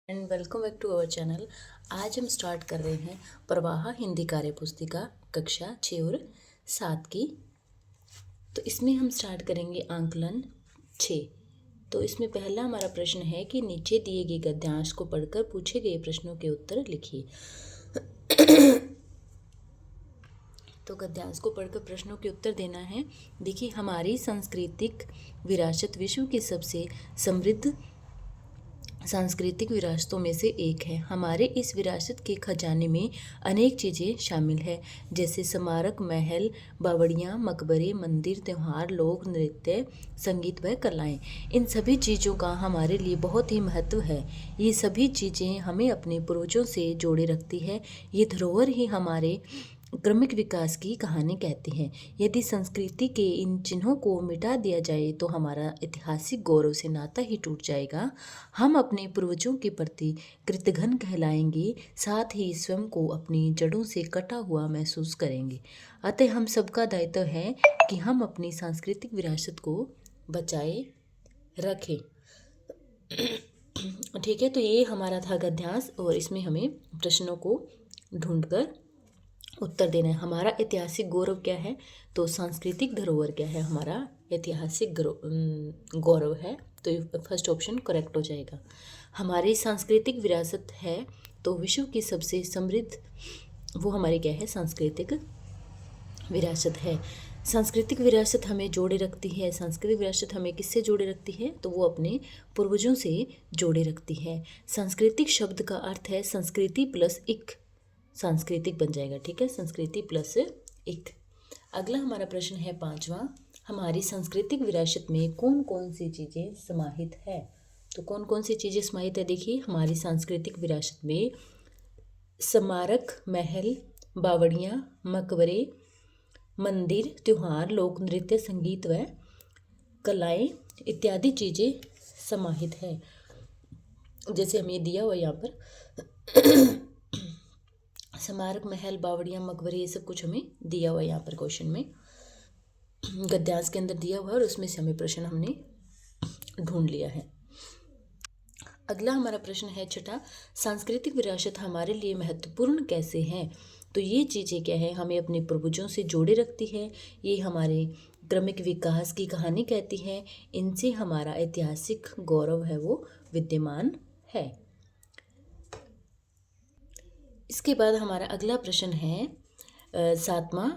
And welcome back to our channel. आज हम start कर रहे हैं प्रवाह हिंदी कार्य पुस्तिका कक्षा 6 और 7 की। तो इसमें हम स्टार्ट करेंगे आंकलन 6। तो इसमें पहला हमारा प्रश्न है कि नीचे दिए गए गद्यांश को पढ़कर पूछे गए प्रश्नों के उत्तर लिखिए। तो गद्यांश को पढ़कर प्रश्नों के उत्तर देना है। देखिए, हमारी सांस्कृतिक विरासत विश्व की सबसे समृद्ध सांस्कृतिक विरासतों में से एक है। हमारे इस विरासत के खजाने में अनेक चीज़ें शामिल हैं, जैसे स्मारक, महल, बावड़ियाँ, मकबरे, मंदिर, त्योहार, लोक नृत्य, संगीत व कलाएं। इन सभी चीज़ों का हमारे लिए बहुत ही महत्व है। ये सभी चीज़ें हमें अपने पूर्वजों से जोड़े रखती है। ये धरोहर ही हमारे क्रमिक विकास की कहानी कहती हैं। यदि संस्कृति के इन चिन्हों को मिटा दिया जाए तो हमारा ऐतिहासिक गौरव से नाता ही टूट जाएगा। हम अपने पूर्वजों के प्रति कृतघ्न कहलाएंगे, साथ ही स्वयं को अपनी जड़ों से कटा हुआ महसूस करेंगे। अतः हम सबका दायित्व है कि हम अपनी सांस्कृतिक विरासत को बचाए रखें। ठीक है, तो ये हमारा था गद्यांश और इसमें हमें प्रश्नों को ढूंढकर उत्तर देना है। हमारा ऐतिहासिक गौरव क्या है, तो सांस्कृतिक धरोहर क्या है, हमारा ऐतिहासिक गौरव है। तो ये फर्स्ट ऑप्शन करेक्ट हो जाएगा। हमारी सांस्कृतिक विरासत है तो विश्व की सबसे समृद्ध वो हमारी क्या है, सांस्कृतिक विरासत है। सांस्कृतिक विरासत हमें जोड़े रखती है। सांस्कृतिक विरासत हमें किससे जोड़े रखती है, तो वो अपने पूर्वजों से जोड़े रखती है। सांस्कृतिक शब्द का अर्थ है संस्कृति प्लस इक, सांस्कृतिक बन जाएगा। ठीक है, संस्कृति प्लस इक। अगला हमारा प्रश्न है 5वां, हमारी सांस्कृतिक विरासत में कौन कौन सी चीज़ें समाहित है। तो कौन कौन सी चीज़ें समाहित है, देखिए हमारी सांस्कृतिक विरासत में स्मारक, महल, बावड़ियाँ, मकबरे, मंदिर, त्योहार, लोक नृत्य, संगीत व कलाएं इत्यादि चीज़ें समाहित है। जैसे हमें दिया हुआ यहाँ पर स्मारक, महल, बावड़ियाँ, मकबरे, ये सब कुछ हमें दिया हुआ है यहाँ पर क्वेश्चन में, गद्यांश के अंदर दिया हुआ है और उसमें से हमें प्रश्न हमने ढूंढ लिया है। अगला हमारा प्रश्न है 6, सांस्कृतिक विरासत हमारे लिए महत्वपूर्ण कैसे है। तो ये चीज़ें क्या है, हमें अपने पूर्वजों से जोड़े रखती है। ये हमारे क्रमिक विकास की कहानी कहती है। इनसे हमारा ऐतिहासिक गौरव है वो विद्यमान है। इसके बाद हमारा अगला प्रश्न है 7वां,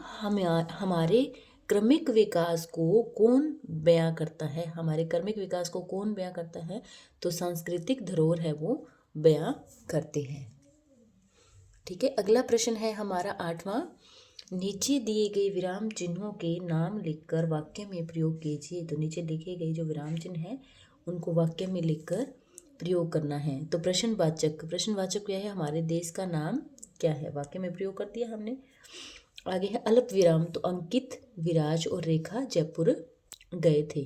हमारे क्रमिक विकास को कौन बयां करता है। हमारे क्रमिक विकास को कौन बयां करता है, तो सांस्कृतिक धरोहर है वो बयां करते हैं। ठीक है, अगला प्रश्न है हमारा 8वां, नीचे दिए गए विराम चिन्हों के नाम लिखकर वाक्य में प्रयोग कीजिए। तो नीचे लिखे गए जो विराम चिन्ह हैं उनको वाक्य में लिखकर प्रयोग करना है। तो प्रश्नवाचक क्या है, हमारे देश का नाम क्या है, वाक्य में प्रयोग कर दिया हमने। आगे है अल्प विराम, तो अंकित, विराज और रेखा जयपुर गए थे।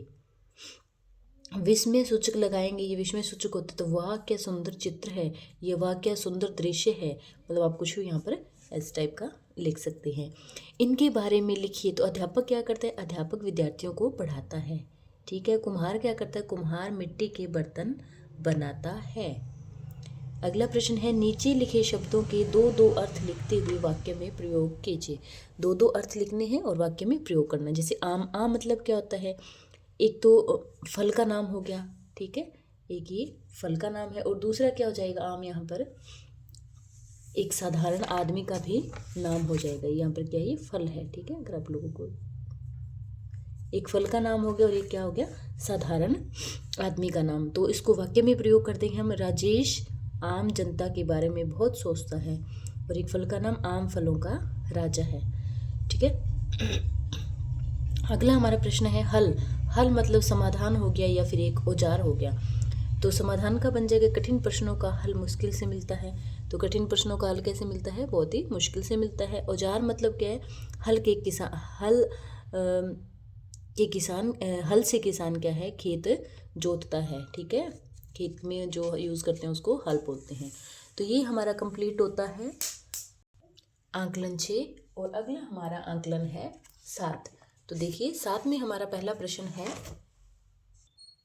विस्मय सूचक लगाएंगे, ये विस्मय सूचक होता है। तो वाह क्या सुंदर चित्र है, ये वाह क्या सुंदर दृश्य है, मतलब आप कुछ भी यहाँ पर इस टाइप का लिख सकते हैं। इनके बारे में लिखिए, तो अध्यापक क्या करता है, अध्यापक विद्यार्थियों को पढ़ाता है। ठीक है, कुम्हार क्या करता है, कुम्हार मिट्टी के बर्तन बनाता है। अगला प्रश्न है नीचे लिखे शब्दों के दो दो अर्थ लिखते हुए वाक्य में प्रयोग कीजिए। दो दो अर्थ लिखने हैं और वाक्य में प्रयोग करना है। जैसे आम, आम मतलब क्या होता है, एक तो फल का नाम हो गया, ठीक है, एक ये फल का नाम है, और दूसरा क्या हो जाएगा, आम यहाँ पर एक साधारण आदमी का भी नाम हो जाएगा। यहाँ पर क्या, ये फल है। ठीक है, अगर आप लोगों को एक फल का नाम हो गया और एक क्या हो गया, साधारण आदमी का नाम। तो इसको वाक्य में प्रयोग करते हैं हम, राजेश आम जनता के बारे में बहुत सोचता है, और एक फल का नाम आम फलों का राजा है। ठीक है, अगला हमारा प्रश्न है हल। हल मतलब समाधान हो गया या फिर एक औजार हो गया। तो समाधान का बन जाएगा कठिन प्रश्नों का हल मुश्किल से मिलता है। तो कठिन प्रश्नों का हल कैसे मिलता है, बहुत ही मुश्किल से मिलता है। औजार मतलब क्या है, हल से किसान क्या है, खेत जोतता है। ठीक है, खेत में जो यूज़ करते हैं उसको हल बोलते हैं। तो ये हमारा कंप्लीट होता है आंकलन 6। और अगला हमारा आंकलन है 7। तो देखिए 7 में हमारा पहला प्रश्न है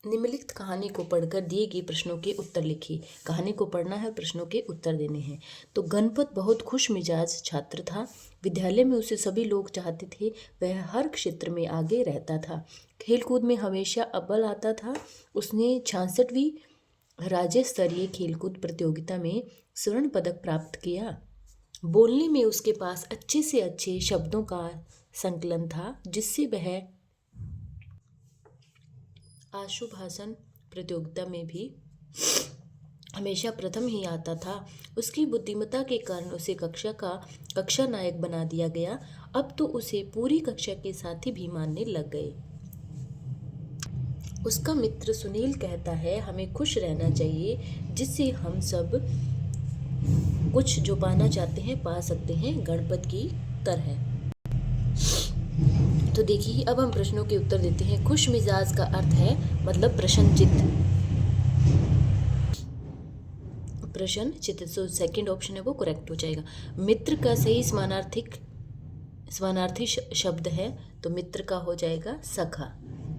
निम्नलिखित कहानी को पढ़कर दिए गए प्रश्नों के उत्तर लिखिए। कहानी को पढ़ना है, प्रश्नों के उत्तर देने हैं। तो गणपत बहुत खुश मिजाज छात्र था। विद्यालय में उसे सभी लोग चाहते थे। वह हर क्षेत्र में आगे रहता था। खेलकूद में हमेशा अव्वल आता था। उसने 66वीं राज्य स्तरीय खेलकूद प्रतियोगिता में स्वर्ण पदक प्राप्त किया। बोलने में उसके पास अच्छे से अच्छे शब्दों का संकलन था, जिससे वह आशुभाषण प्रतियोगिता में भी हमेशा प्रथम ही आता था। उसकी बुद्धिमत्ता के कारण उसे कक्षा नायक बना दिया गया। अब तो उसे पूरी कक्षा के साथी भी मानने लग गए। उसका मित्र सुनील कहता है, हमें खुश रहना चाहिए, जिससे हम सब कुछ जो पाना चाहते हैं पा सकते हैं, गणपत की तरह। तो देखिए, अब हम प्रश्नों के उत्तर देते हैं। खुश मिजाज का अर्थ है मतलब प्रसन्नचित्त। तो सेकंड ऑप्शन है वो करेक्ट हो जाएगा। मित्र का सही समानार्थी शब्द है, तो मित्र का हो जाएगा सखा।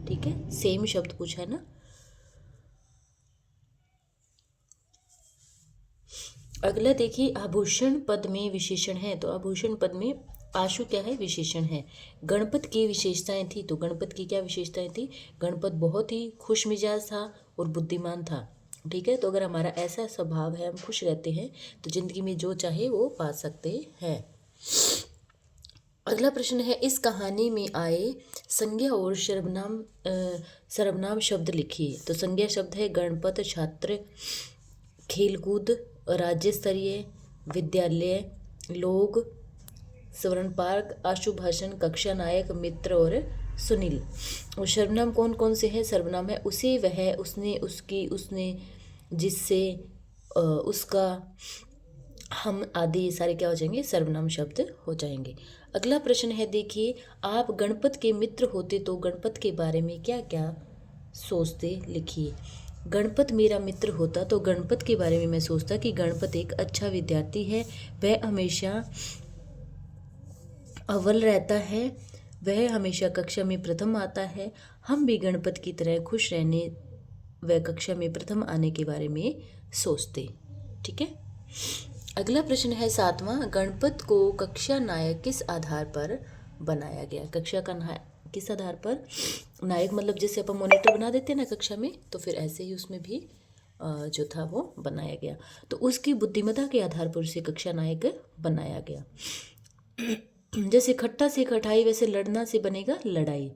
ठीक है, सेम शब्द पूछा है ना। अगला देखिए, आभूषण पद में विशेषण है। तो आभूषण पद में आशु क्या है, विशेषण है। गणपत की विशेषताएं थी। तो गणपत की क्या विशेषताएं थी? गणपत बहुत ही खुश मिजाज था और बुद्धिमान था। ठीक है, तो अगर हमारा ऐसा स्वभाव है, हम खुश रहते हैं, तो जिंदगी में जो चाहे वो पा सकते हैं। अगला प्रश्न है, इस कहानी में आए संज्ञा और सर्वनाम शब्द लिखिए। तो संज्ञा शब्द है गणपत, छात्र, खेलकूद, राज्य स्तरीय, विद्यालय, लोग, स्वर्ण पार्क, आशुभाषण, कक्षा नायक, मित्र और सुनील। और सर्वनाम कौन कौन से हैं? सर्वनाम है उसे, वह, उसने, उसकी, उसने, जिससे, उसका, हम आदि, ये सारे क्या हो जाएंगे? सर्वनाम शब्द हो जाएंगे। अगला प्रश्न है, देखिए, आप गणपत के मित्र होते तो गणपत के बारे में क्या क्या सोचते? लिखिए। गणपत मेरा मित्र होता तो गणपत के बारे में मैं सोचता कि गणपत एक अच्छा विद्यार्थी है। वह हमेशा अव्वल रहता है। वह हमेशा कक्षा में प्रथम आता है। हम भी गणपत की तरह खुश रहने व कक्षा में प्रथम आने के बारे में सोचते। ठीक है। अगला प्रश्न है 7वां, गणपत को कक्षा नायक किस आधार पर बनाया गया? कक्षा का किस आधार पर? नायक मतलब जैसे अपन मॉनिटर बना देते हैं ना कक्षा में, तो फिर ऐसे ही उसमें भी जो था वो बनाया गया। तो उसकी बुद्धिमत्ता के आधार पर उसे कक्षा नायक बनाया गया। जैसे खट्टा से खटाई, वैसे लड़ना से बनेगा लड़ाई।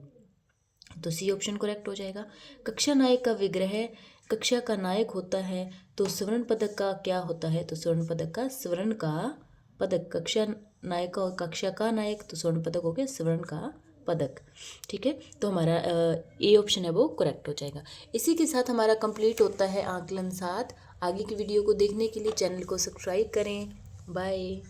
तो सी ऑप्शन करेक्ट हो जाएगा। कक्षा नायक का विग्रह कक्षा का नायक होता है। तो स्वर्ण पदक का क्या होता है? तो स्वर्ण पदक का स्वर्ण का पदक, कक्षा नायक और कक्षा का नायक, तो स्वर्ण पदक हो गया स्वर्ण का पदक। ठीक है, तो हमारा ए ऑप्शन है वो करेक्ट हो जाएगा। इसी के साथ हमारा कंप्लीट होता है आकलन 7। आगे की वीडियो को देखने के लिए चैनल को सब्सक्राइब करें। बाय।